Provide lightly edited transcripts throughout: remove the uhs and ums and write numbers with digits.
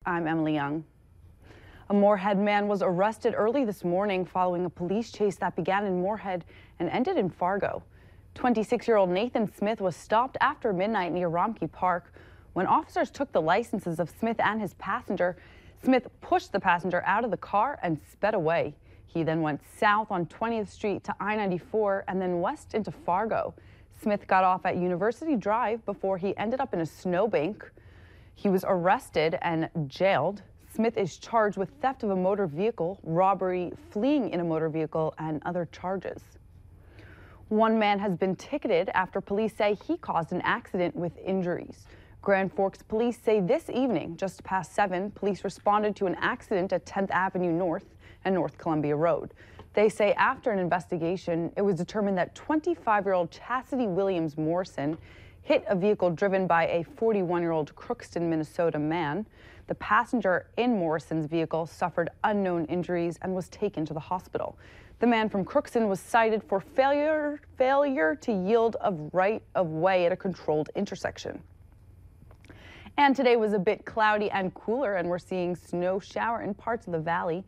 I'm Emily Young. A Moorhead man was arrested early this morning following a police chase that began in Moorhead and ended in Fargo. 26-year-old Nathan Smith was stopped after midnight near Romkey Park. When officers took the licenses of Smith and his passenger, Smith pushed the passenger out of the car and sped away. He then went south on 20th Street to I-94 and then west into Fargo. Smith got off at University Drive before he ended up in a snowbank. He was arrested and jailed. Smith is charged with theft of a motor vehicle, robbery, fleeing in a motor vehicle, and other charges. One man has been ticketed after police say he caused an accident with injuries. Grand Forks police say this evening, just past 7, police responded to an accident at 10th Avenue North and North Columbia Road. They say after an investigation, it was determined that 25-year-old Chastity Williams Morrison hit a vehicle driven by a 41-year-old Crookston, Minnesota man. The passenger in Morrison's vehicle suffered unknown injuries and was taken to the hospital. The man from Crookston was cited for failure to yield a right of way at a controlled intersection. And today was a bit cloudy and cooler, and we're seeing snow shower in parts of the valley.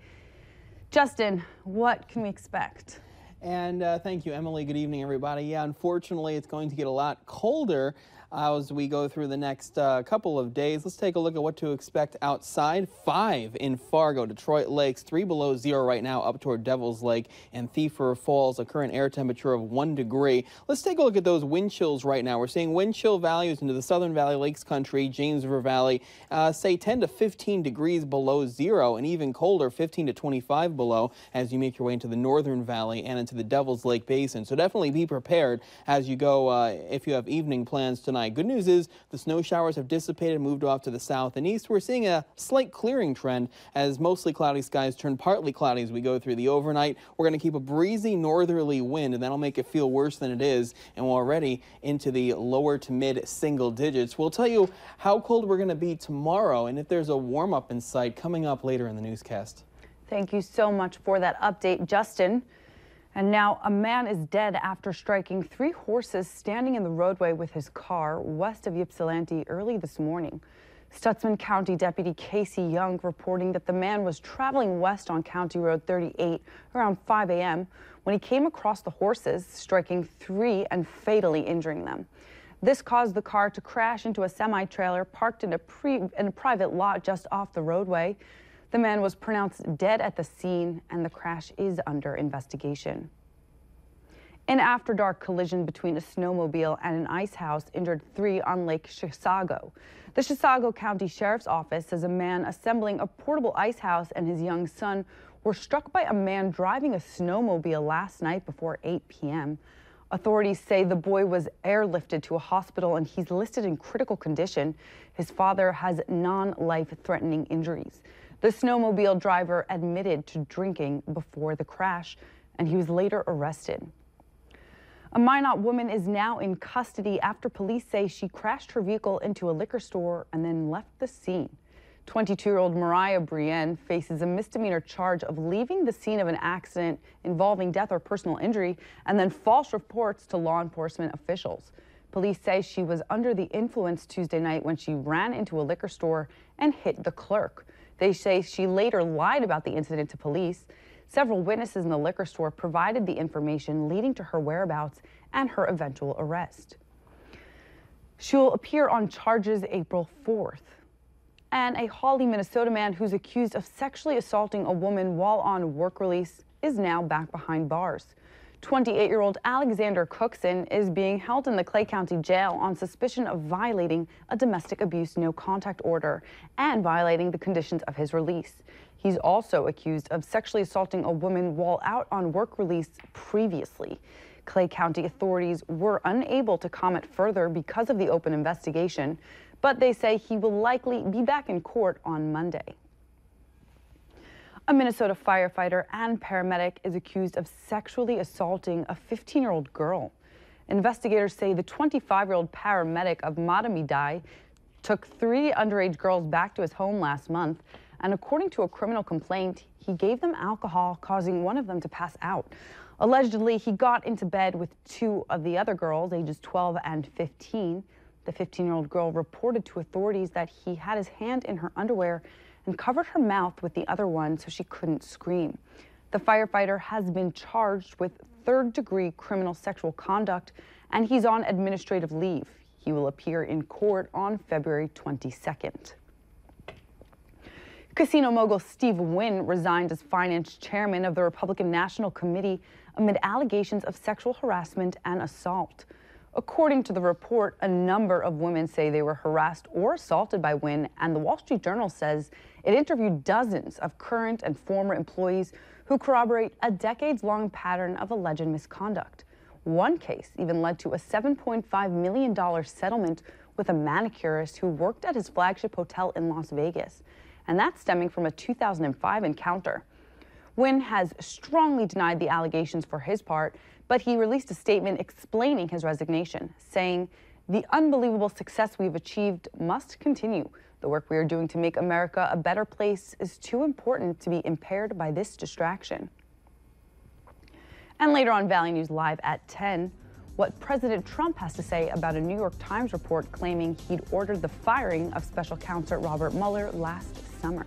Justin, what can we expect? And thank you, Emily. Good evening, everybody. Yeah, unfortunately, it's going to get a lot colder as we go through the next couple of days. Let's take a look at what to expect outside. 5 in Fargo, Detroit Lakes, 3 below 0 right now up toward Devil's Lake and Thief River Falls, a current air temperature of 1 degree. Let's take a look at those wind chills right now. We're seeing wind chill values into the Southern Valley Lakes country, James River Valley, say 10 to 15 degrees below 0, and even colder, 15 to 25 below as you make your way into the Northern Valley and into the Devil's Lake Basin. So definitely be prepared as you go if you have evening plans tonight. Good news is the snow showers have dissipated, moved off to the south and east. We're seeing a slight clearing trend as mostly cloudy skies turn partly cloudy as we go through the overnight. We're going to keep a breezy northerly wind, and that'll make it feel worse than it is, and we're already into the lower to mid single digits. We'll tell you how cold we're going to be tomorrow and if there's a warm-up in sight coming up later in the newscast. Thank you so much for that update, Justin. And now a man is dead after striking 3 horses standing in the roadway with his car west of Ypsilanti early this morning. Stutsman County Deputy Casey Young reporting that the man was traveling west on County Road 38 around 5 a.m. when he came across the horses, striking 3 and fatally injuring them. This caused the car to crash into a semi-trailer parked in a private lot just off the roadway. The man was pronounced dead at the scene, and the crash is under investigation. An after-dark collision between a snowmobile and an ice house injured 3 on Lake Chisago. The Chisago County Sheriff's Office says a man assembling a portable ice house and his young son were struck by a man driving a snowmobile last night before 8 p.m. Authorities say the boy was airlifted to a hospital and he's listed in critical condition. His father has non-life-threatening injuries. The snowmobile driver admitted to drinking before the crash, and he was later arrested. A Minot woman is now in custody after police say she crashed her vehicle into a liquor store and then left the scene. 22-year-old Mariah Brienne faces a misdemeanor charge of leaving the scene of an accident involving death or personal injury and then false reports to law enforcement officials. Police say she was under the influence Tuesday night when she ran into a liquor store and hit the clerk. They say she later lied about the incident to police. Several witnesses in the liquor store provided the information leading to her whereabouts and her eventual arrest. She'll appear on charges April 4th. And a Hawley, Minnesota man who's accused of sexually assaulting a woman while on work release is now back behind bars. 28-year-old Alexander Cookson is being held in the Clay County Jail on suspicion of violating a domestic abuse no-contact order and violating the conditions of his release. He's also accused of sexually assaulting a woman while out on work release previously. Clay County authorities were unable to comment further because of the open investigation, but they say he will likely be back in court on Monday. A Minnesota firefighter and paramedic is accused of sexually assaulting a 15-year-old girl. Investigators say the 25-year-old paramedic of Matamidi took 3 underage girls back to his home last month, and according to a criminal complaint, he gave them alcohol, causing one of them to pass out. Allegedly, he got into bed with 2 of the other girls, ages 12 and 15. The 15-year-old girl reported to authorities that he had his hand in her underwear and covered her mouth with the other one so she couldn't scream. The firefighter has been charged with third-degree criminal sexual conduct, and he's on administrative leave. He will appear in court on February 22nd. Casino mogul Steve Wynn resigned as finance chairman of the Republican National Committee amid allegations of sexual harassment and assault. According to the report, a number of women say they were harassed or assaulted by Wynn, and the Wall Street Journal says it interviewed dozens of current and former employees who corroborate a decades-long pattern of alleged misconduct. One case even led to a $7.5 million settlement with a manicurist who worked at his flagship hotel in Las Vegas, and that's stemming from a 2005 encounter. Wynn has strongly denied the allegations for his part, but he released a statement explaining his resignation, saying, "The unbelievable success we've achieved must continue. The work we are doing to make America a better place is too important to be impaired by this distraction." And later on Valley News Live at 10, what President Trump has to say about a New York Times report claiming he'd ordered the firing of Special Counsel Robert Mueller last summer.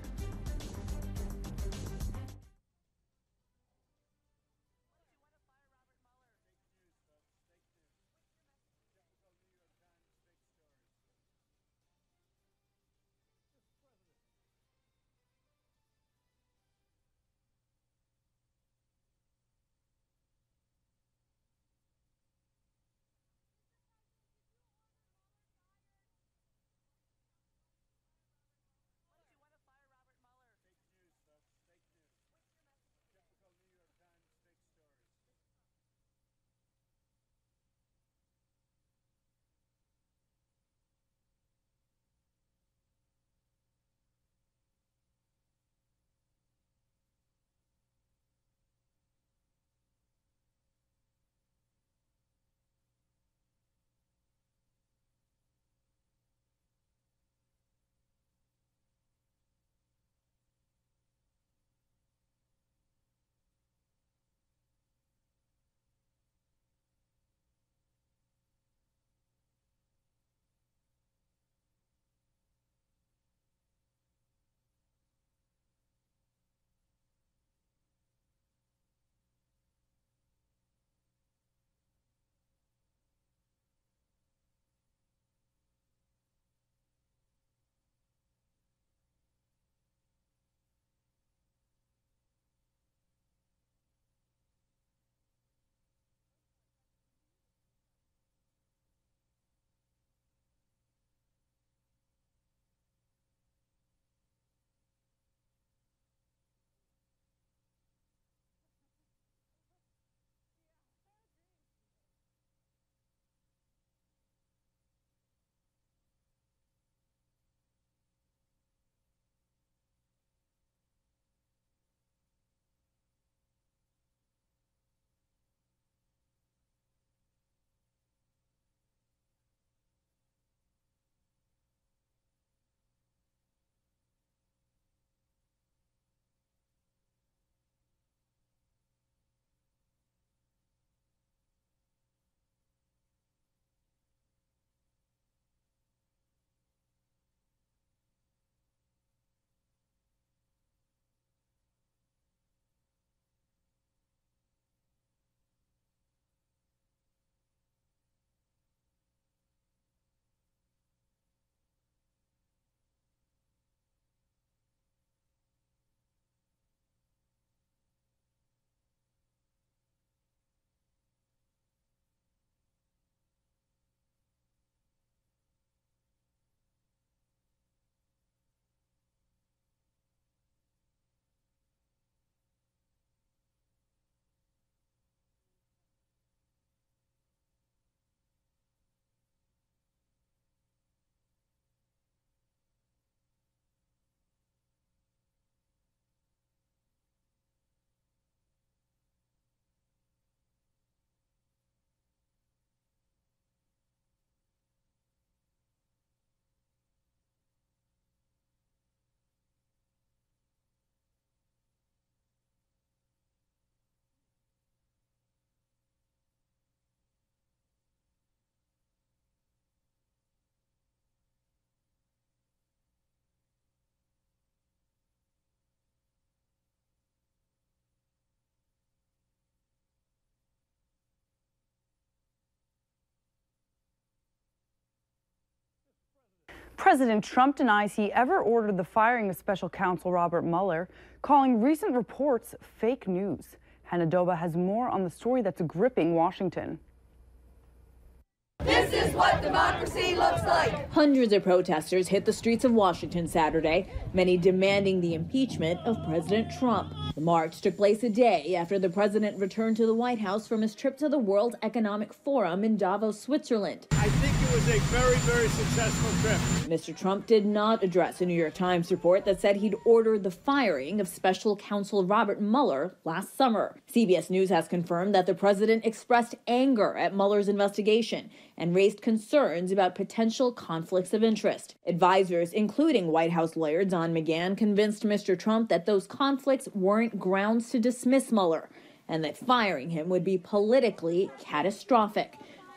President Trump denies he ever ordered the firing of special counsel Robert Mueller, calling recent reports fake news. Hannah Doba has more on the story that's gripping Washington. This is what democracy looks like. Hundreds of protesters hit the streets of Washington Saturday, many demanding the impeachment of President Trump. The march took place a day after the president returned to the White House from his trip to the World Economic Forum in Davos, Switzerland. I think it was a very, very successful trip. Mr. Trump did not address a New York Times report that said he'd ordered the firing of special counsel Robert Mueller last summer. CBS News has confirmed that the president expressed anger at Mueller's investigation and raised concerns about potential conflicts of interest. Advisors, including White House lawyer Don McGahn, convinced Mr. Trump that those conflicts weren't grounds to dismiss Mueller and that firing him would be politically catastrophic.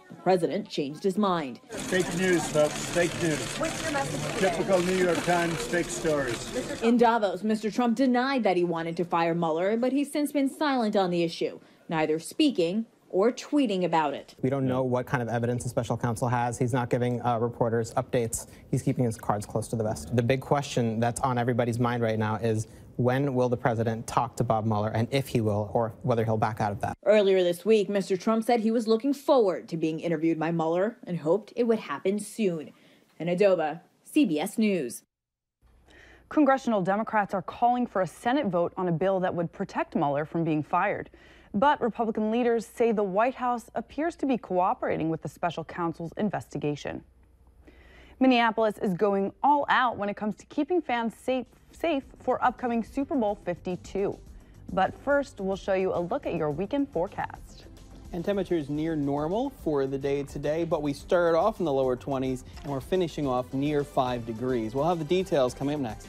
The president changed his mind. Fake news, folks. Fake news. What's your message today? Typical New York Times fake stories. In Davos, Mr. Trump denied that he wanted to fire Mueller, but he's since been silent on the issue, neither speaking or tweeting about it. We don't know what kind of evidence the special counsel has. He's not giving reporters updates. He's keeping his cards close to the vest. The big question that's on everybody's mind right now is, when will the president talk to Bob Mueller, and if he will, or whether he'll back out of that? Earlier this week, Mr. Trump said he was looking forward to being interviewed by Mueller and hoped it would happen soon. Hannah Doba, CBS News. Congressional Democrats are calling for a Senate vote on a bill that would protect Mueller from being fired. But Republican leaders say the White House appears to be cooperating with the special counsel's investigation. Minneapolis is going all out when it comes to keeping fans safe for upcoming Super Bowl 52. But first, we'll show you a look at your weekend forecast. And temperatures near normal for the day today, but we started off in the lower 20s and we're finishing off near 5 degrees. We'll have the details coming up next.